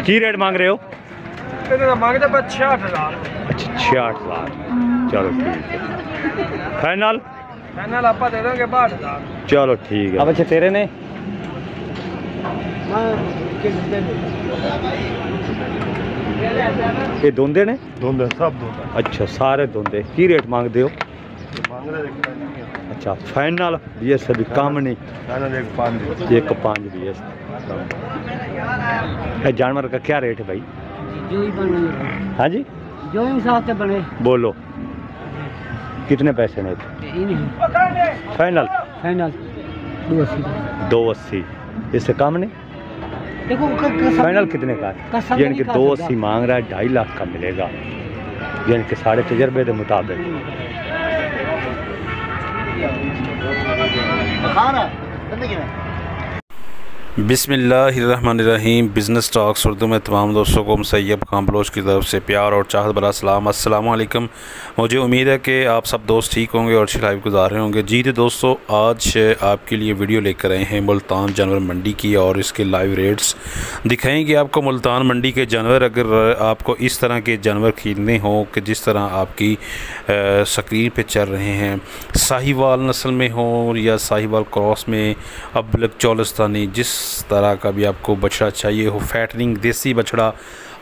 की रेट मांग रहे हो? मांगते 66,000। अच्छा 66,000। चलो ठीक है, फाइनल फाइनल आप दे दोगे 62,000। चलो ठीक है। अब अच्छा तेरे ने ये धुंधे ने? धुंधे सब धुंधे। अच्छा सारे धुंधे। की रेट मांगते हो? अच्छा फाइनल भी है, सभी काम नहीं। एक 5 भी है। जानवर का क्या रेट है भाई? जो ही बने, हाँ जी जो हिसाब से बने। बोलो कितने पैसे में? Final final 280। इससे कम नहीं? देखो फाइनल कितने का है? यानी कि 280 मांग रहा है, 2.5 लाख का मिलेगा, यानी कि साढ़े तजर्बे के मुताबिक। बिस्मिल्लाहिर्रहमानिर्रहीम। बिज़नेस टॉक्स उर्दू में तमाम दोस्तों को सैयद खान बलोच की तरफ से प्यार और चाहत भरा सलाम। अस्सलाम वालेकुम। मुझे उम्मीद है कि आप सब दोस्त ठीक होंगे और अच्छी लाइफ गुजार रहे होंगे। जी तो दोस्तों, आज आपके लिए वीडियो लेकर आए हैं मुल्तान जानवर मंडी की और इसके लाइव रेट्स दिखाएंगे आपको। मुल्तान मंडी के जानवर, अगर आपको इस तरह के जानवर खरीदने हों कि जिस तरह आपकी स्क्रीन पे चल रहे हैं, साहिवाल नस्ल में हो या साहिवाल क्रॉस में, अबलग चौलस्तानी, जिस तरह का भी आपको बछड़ा चाहिए हो, फैटनिंग देसी बछड़ा,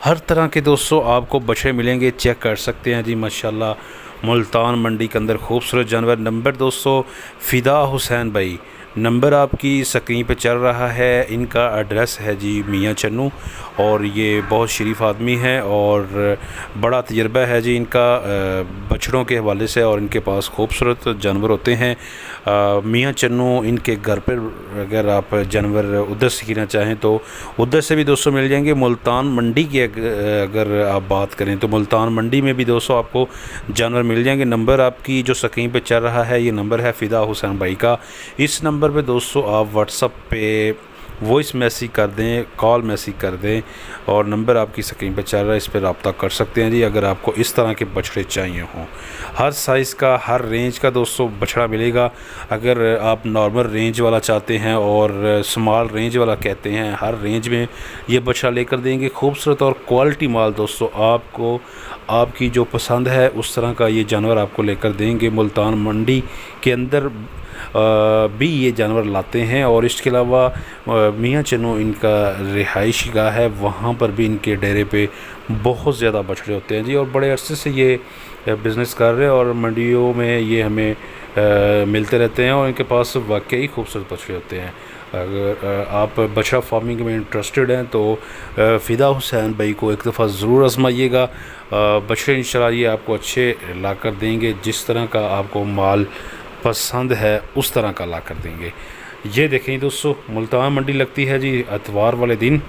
हर तरह के दोस्तों आपको बछड़े मिलेंगे। चेक कर सकते हैं जी माशाल्लाह मुल्तान मंडी के अंदर खूबसूरत जानवर। नंबर दोस्तों फ़िदा हुसैन भाई, नंबर आपकी स्क्रीन पे चल रहा है। इनका एड्रेस है जी मियाँ चन्नू और ये बहुत शरीफ आदमी है और बड़ा तजर्बा है जी इनका बछड़ों के हवाले से, और इनके पास खूबसूरत जानवर होते हैं। मियाँ चन्नू इनके घर पर अगर आप जानवर उधर से खरीदना चाहें तो उधर से भी दोस्तों मिल जाएंगे। मुल्तान मंडी की अगर आप बात करें तो मुल्तान मंडी में भी दोस्तों आपको जानवर मिल जाएंगे। नंबर आपकी जो स्क्रीन पे चल रहा है, ये नंबर है फ़िदा हुसैन भाई का। इस नंबर पे दोस्तों आप व्हाट्सएप पे वॉइस मैसेज कर दें, कॉल मैसेज कर दें, और नंबर आपकी स्क्रीन पे चल रहा है, इस पर रब्ता कर सकते हैं जी। अगर आपको इस तरह के बछड़े चाहिए हों, हर साइज़ का, हर रेंज का दोस्तों बछड़ा मिलेगा। अगर आप नॉर्मल रेंज वाला चाहते हैं और स्मॉल रेंज वाला कहते हैं, हर रेंज में ये बछड़ा लेकर देंगे। खूबसूरत और क्वालिटी माल दोस्तों आपको, आपकी जो पसंद है उस तरह का ये जानवर आपको लेकर देंगे। मुल्तान मंडी के अंदर भी ये जानवर लाते हैं, और इसके अलावा मियाँ चन्नू इनका रिहाइशी गाह है, वहाँ पर भी इनके डेरे पे बहुत ज़्यादा बछड़े होते हैं जी। और बड़े अरसे से ये बिज़नेस कर रहे हैं और मंडियों में ये हमें मिलते रहते हैं, और इनके पास वाकई खूबसूरत बछड़े होते हैं। अगर आप बछड़ा फार्मिंग में इंटरेस्टेड हैं तो फ़िदा हुसैन भाई को एक दफ़ा ज़रूर आजमाइएगा। बछड़े इंशाल्लाह ये आपको अच्छे ला कर देंगे, जिस तरह का आपको माल पसंद है उस तरह का ला कर देंगे। ये देखें दोस्तों, मुल्तान मंडी लगती है जी इतवार वाले दिन,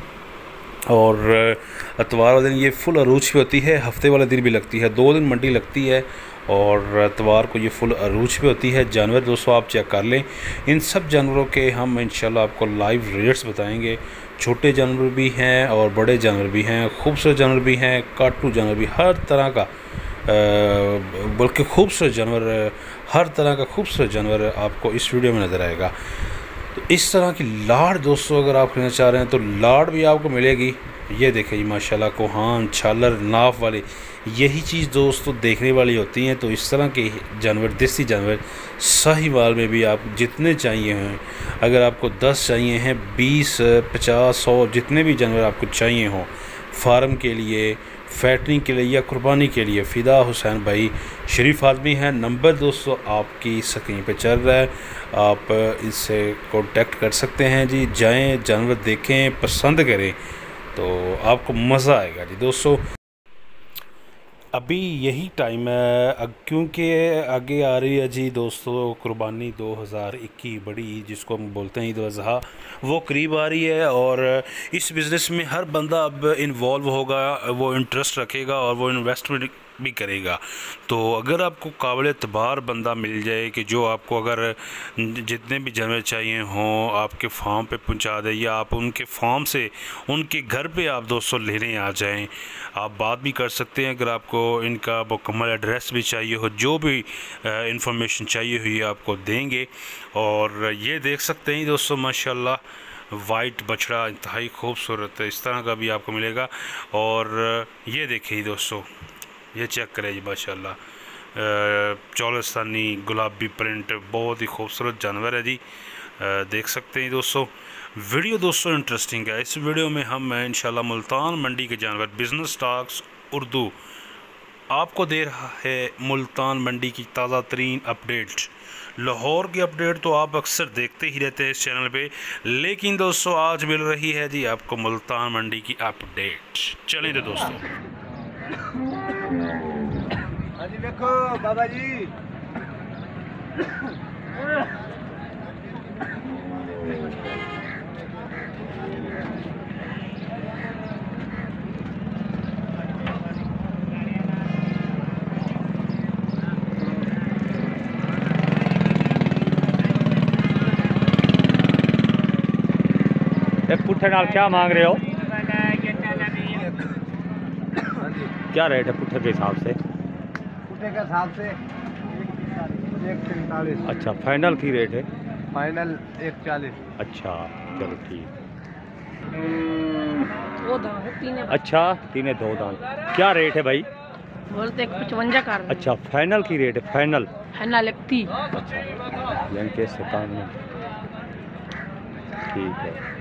और इतवार वाले दिन ये फुल अरूज पे होती है। हफ्ते वाले दिन भी लगती है, 2 दिन मंडी लगती है, और इतवार को ये फुल अरूज पे होती है। जानवर दोस्तों आप चेक कर लें, इन सब जानवरों के हम इंशाल्लाह आपको लाइव रेट्स बताएंगे। छोटे जानवर भी हैं और बड़े जानवर भी हैं, खूबसूरत जानवर भी हैं, काटू जानवर भी, हर तरह का बल्कि खूबसूरत जानवर, हर तरह का खूबसूरत जानवर आपको इस वीडियो में नज़र आएगा। तो इस तरह की लाड़ दोस्तों अगर आप खरीदना चाह रहे हैं तो लाड़ भी आपको मिलेगी। ये देखें माशाल्लाह कोहान, छालर, नाफ वाले, यही चीज़ दोस्तों देखने वाली होती हैं। तो इस तरह के जानवर, देसी जानवर साहिवाल में भी आप जितने चाहिए हैं, अगर आपको 10 चाहिए हैं, 20, 50, 100, जितने भी जानवर आपको चाहिए हों फार्म के लिए, फैटनिंग के लिए या कुर्बानी के लिए, फ़िदा हुसैन भाई शरीफ आदमी हैं। नंबर दोस्तों आपकी स्क्रीन पे चल रहा है, आप इससे कांटेक्ट कर सकते हैं जी। जाएं, जानवर देखें, पसंद करें तो आपको मज़ा आएगा जी दोस्तों। अभी यही टाइम है क्योंकि आगे आ रही है जी दोस्तों कुर्बानी 2021 बड़ी, जिसको हम बोलते हैं ईद उल अज़हा, वो करीब आ रही है, और इस बिज़नेस में हर बंदा अब इन्वॉल्व होगा, वो इंटरेस्ट रखेगा और वो इन्वेस्टमेंट भी करेगा। तो अगर आपको काबिल एतबार बंदा मिल जाए कि जो आपको अगर जितने भी जानवर चाहिए हों आपके फार्म पे पहुंचा दे, या आप उनके फार्म से उनके घर पे आप दोस्तों लेने आ जाएं, आप बात भी कर सकते हैं। अगर आपको इनका मुकम्मल एड्रेस भी चाहिए हो, जो भी इंफॉर्मेशन चाहिए हुई आपको देंगे। और ये देख सकते हैं दोस्तों माशाल्लाह वाइट बछड़ा इंतहाई खूबसूरत है, इस तरह का भी आपको मिलेगा। और ये देखिए दोस्तों, ये चेक करें जी माशाल्लाह, चौलस्तानी गुलाबी प्रिंट, बहुत ही खूबसूरत जानवर है जी। देख सकते हैं दोस्तों। वीडियो दोस्तों इंटरेस्टिंग है। इस वीडियो में हम इंशाल्लाह मुल्तान मंडी के जानवर बिज़नेस स्टॉक्स उर्दू आपको दे रहा है। मुल्तान मंडी की ताज़ा तरीन अपडेट, लाहौर की अपडेट तो आप अक्सर देखते ही रहते हैं इस चैनल पे, लेकिन दोस्तों आज मिल रही है जी आपको मुल्तान मंडी की अपडेट। चलें तो दोस्तों, हाँ जी देखो बाबा जी, पुट्ठे नाल क्या मांग रहे हो? क्या रेट है पुट्ठे के हिसाब से? पुट्ठे के हिसाब से 143। अच्छा, फाइनल की रेट है? फाइनल 140। अच्छा चलो ठीक। वो दाम है तीन। अच्छा, 3 2 दांत। क्या रेट है भाई? बोलते 55 कर। अच्छा, फाइनल की रेट है? फाइनल ना लगती। अच्छा, यानी कि इससे काम नहीं। ठीक है।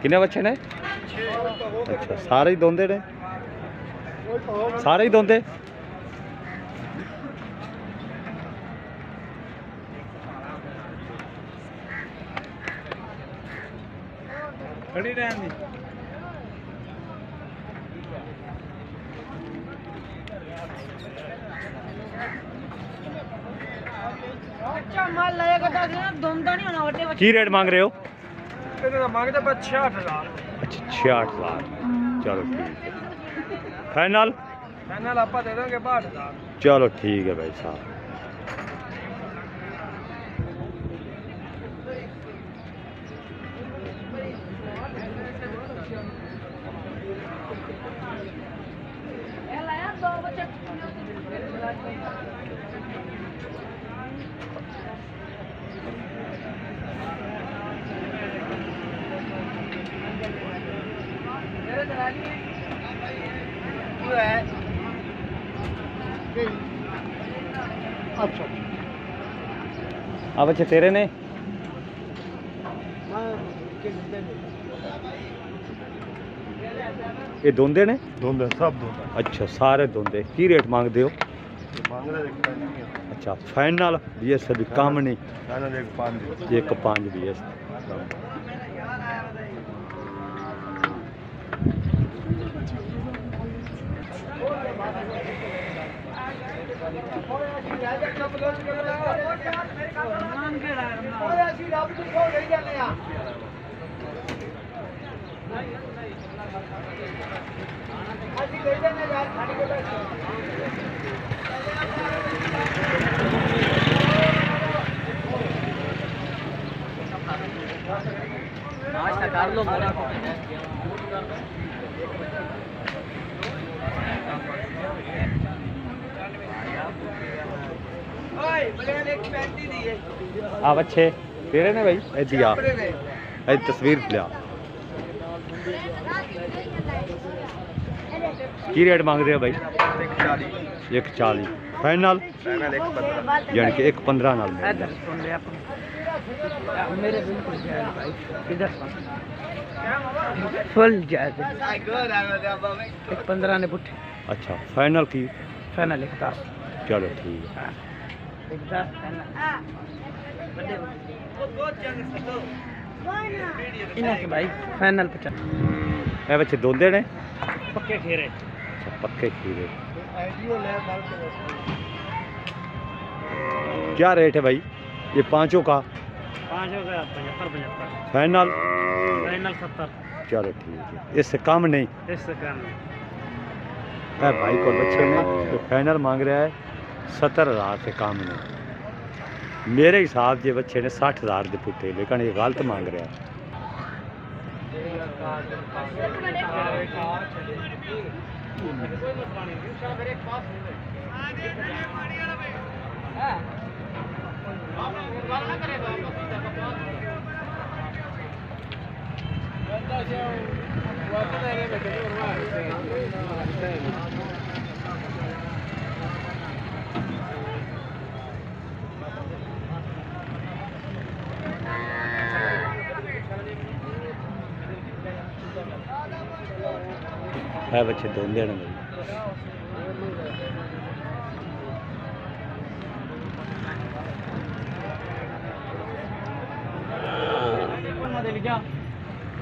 कितने बच्चे ने? अच्छा, सारे ही दोंदे ने? सारे ही दोंदे? खड़ी रहने अच्छा माल लगेगा तो दोनों नहीं होना बटे। की रेट मांग रहे हो? मांगते पर 66,000। अच्छा, 66,000। चलो ठीक है। फाइनल? फाइनल आप दे देंगे 62,000। चलो ठीक है भाई साहब। अच्छा अब अच्छे तेरे ने? ये दोंदे ने? दोंदे सब दोंदे। अच्छा, सारे दोंदे। की रेट मांगते हो? मांग रहे हैं। अच्छा, फाइनल भी है सभी काम नहीं? फाइनल 1.5। 1.5 भी है। कर लो आप अच्छे तेरे ने भाई? ए दिया ए तस्वीर लिया। की रेट मांग रहे हो भाई? 140। फाइनल? यानी कि 1.15 नाल मेरे बिल्कुल जायज भाई, इधर फुल जायज। 1.15 ने पुट्ठे। अच्छा, फाइनल की? फाइनल 1.10। चलो ठीक है। 1.10 इन्हें के भाई फाइनल 50। ए बच्चे दोंदे ने? पक्के खीरे। अच्छा, पक्के खीरे। क्या रेट है भाई ये पांचों का? 5 हो गया 75। फाइनल? फाइनल 70। चलो ठीक है, इससे कम नहीं? इससे कम है भाई को बच्चे ने तो फाइनल मांग रहा है 70,000 से कम नहीं। मेरे हिसाब से बच्चे ने 60,000 दे पुट्टे, लेकिन ये गलत मांग रहा है। है बच्चे दोन देने में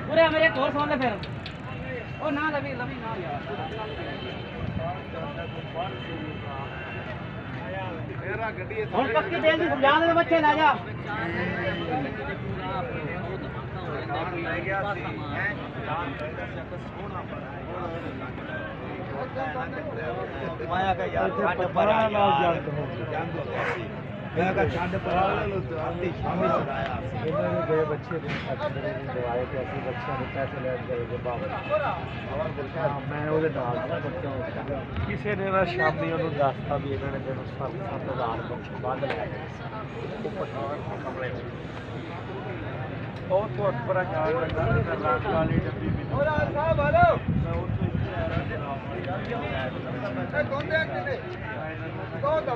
पूरे मेरे एक और फोन फिर ओ ना लवी लवी ना यार और पक्की तेल दी समझा दे बच्चे ना जा माया का यार छाड़ पर आ गया का छाड़ पर आ तो आती शाम में चढ़ाया इन्होंने गए बच्चे अच्छे दिवाए के ऐसे बच्चे ने पैसे ले गए बाप मैं ਉਹਦੇ ਨਾਲ ਦਾ ਬੱਚਾ ਹੋਇਆ ਕਿਸੇ ਨੇ ਨਾ ਸ਼ਾਮੀ ਉਹਨੂੰ ਦੱਸਤਾ ਵੀ ਇਹਨਾਂ ਨੇ ਤੈਨੂੰ 7,000 ਬੱਚੇ ਬੰਦ ਲੈ ਗਏ ਉਹ ਪਠਾਨ ਕਮਰੇ ਉਹ ਤੋਂ ਅਕਬਰ ਗਾਲ ਲੱਗਾ ਤੇ ਰਾਤ ਵਾਲੀ ਡੱਬੀ ਵੀ ਉਹ ਰਾਜ ਸਾਹਿਬ ਆ ਲਓ ਮੈਂ ਉਹ ਤੋਂ ਇਹ ਕੌਣ ਦੇ ਕਿਨੇ ਕੌਣ ਦਾ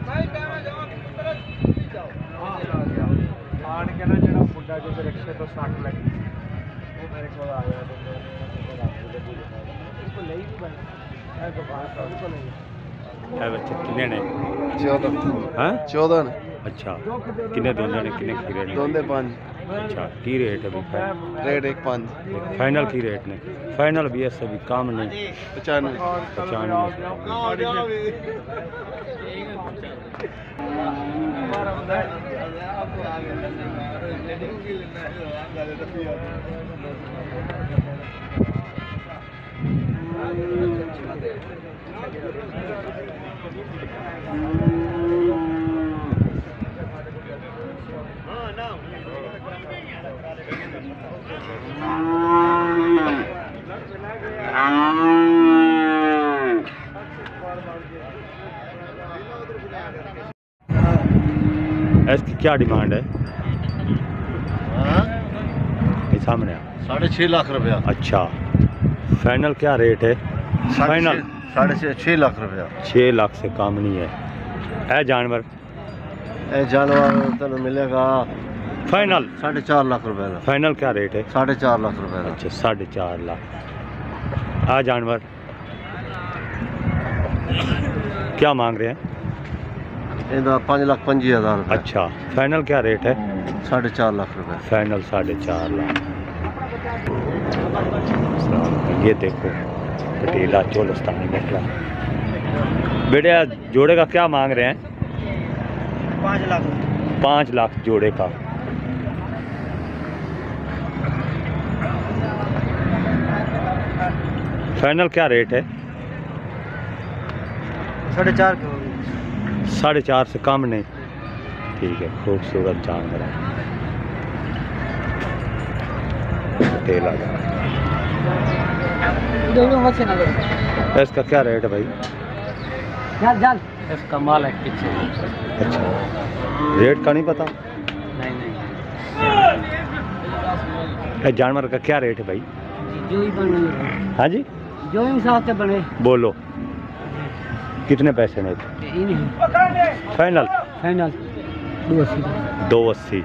ਮੈਂ ਕਹਿਣਾ ਜਾਵਾਂ ਪੁੱਤਰ ਤੁਸੀਂ ਜਾਓ ਹਾਂ ਆਣ ਕੇ ਨਾ ਜਿਹੜਾ ਮੁੰਡਾ ਜੋ ਰਿਕਸ਼ੇ ਤੋਂ ਸੱਟ ਲੱਗੀ ਉਹ ਮੇਰੇ ਕੋਲ ਆ ਗਿਆ ਤੇ ਮੈਂ ਰਾਤ ਦੇ ਬੁਲੇ ਇਸ ਕੋ ਲਈ ਵੀ ਬਣ ਇਹ ਤਾਂ ਬਾਤ ਹੈ ਕੋ ਨਹੀਂ है बच्चे कितने ने 14 हाँ 14 ने अच्छा कितने दोनों ने कितने खीरे ने दोंदे 5 अच्छा की रेट है अभी रेट 1.5 फाइनल की रेट ने फाइनल भी ऐसे भी काम नहीं 95 इसकी क्या डिमांड है ये सामने 6.5 लाख रुपया अच्छा फाइनल क्या रेट है फाइनल 6.5 लाख रुपया 6 लाख से कम नहीं है ए जानवर ये जानवर तेन मिलेगा फाइनल 4.5 लाख रुपए का फाइनल क्या रेट है 4.5 लाख रुपए का अच्छा 4.5 लाख आ जानवर क्या मांग रहे हैं 5,25,000 रुपये अच्छा फाइनल क्या रेट है 4.5 लाख रुपए फाइनल 4.5 लाख ये देखो पटेला चोलस्तानी बकरा बेटे जोड़े का क्या मांग रहे हैं 5 लाख 5 लाख जोड़े का फाइनल क्या रेट है 4.5 4.5 से कम नहीं ठीक है खूबसूरत जानवर है पटेला का इसका क्या रेट है भाई चल चल इसका माल है पीछे अच्छा रेट का नहीं पता नहीं ये जानवर का क्या रेट है भाई जो ही बने हाँ जी जो हिसाब से बने बोलो कितने पैसे में फाइनल फाइनल 280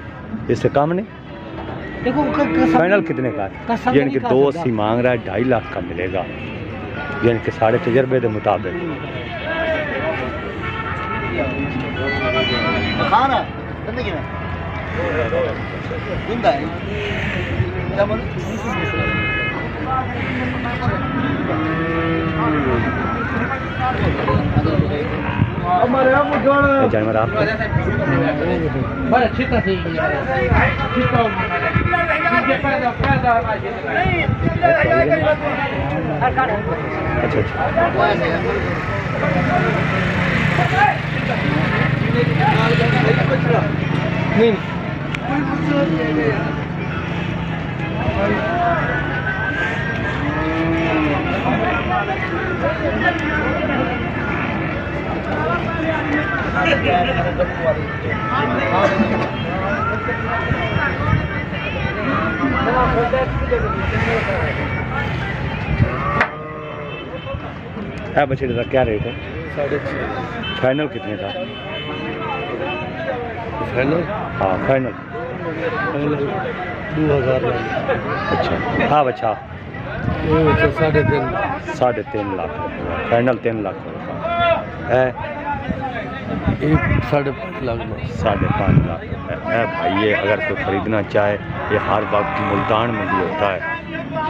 इससे कम नहीं देखो फाइनल कितने का है यानी कि 280 मांग रहा है 2.5 लाख का मिलेगा यानी कि साढ़े तजर्बे के मुताबिक जानवर आप अच्छा है बछड़े का क्या रेट है? 6.5 फाइनल कितने का? फाइनल हाँ फाइनल। 2000 अच्छा हाँ बच्चा 3.5 लाख फाइनल 3 लाख है। एक 5.5 लाख में 5.5 लाख है भाई। ये अगर कोई ख़रीदना चाहे, ये हर वक्त मुल्तान मंडी होता है,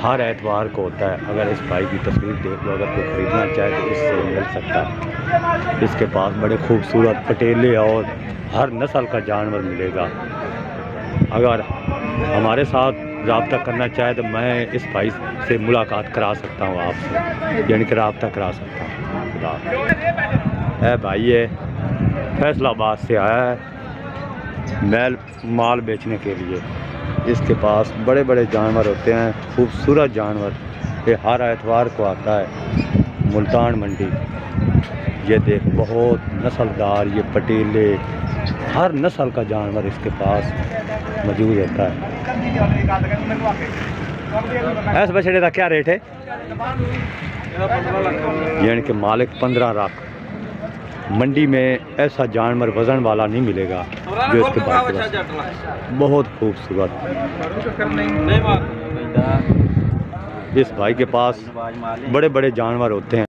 हर एतवार को होता है। अगर इस भाई की तस्वीर देख लो, अगर कोई ख़रीदना चाहे तो इससे मिल सकता है। इसके पास बड़े खूबसूरत पटेले और हर नस्ल का जानवर मिलेगा। अगर हमारे साथ रब्ता करना चाहे तो मैं इस भाई से मुलाकात करा सकता हूँ आपसे, यानी कि रब्ता करा सकता हूँ। है भाई ये फैसलाबाद से आया है माल बेचने के लिए। इसके पास बड़े बड़े जानवर होते हैं, खूबसूरत जानवर। ये हर एतवार को आता है मुल्तान मंडी। ये देख बहुत नस्लदार ये पटेले, हर नस्ल का जानवर इसके पास मौजूद होता है। ऐसे बछड़े का क्या रेट है? यानी कि मालिक 15 लाख। मंडी में ऐसा जानवर वजन वाला नहीं मिलेगा जो इसके पास। बहुत खूबसूरत। इस भाई के पास बड़े बड़े जानवर होते हैं।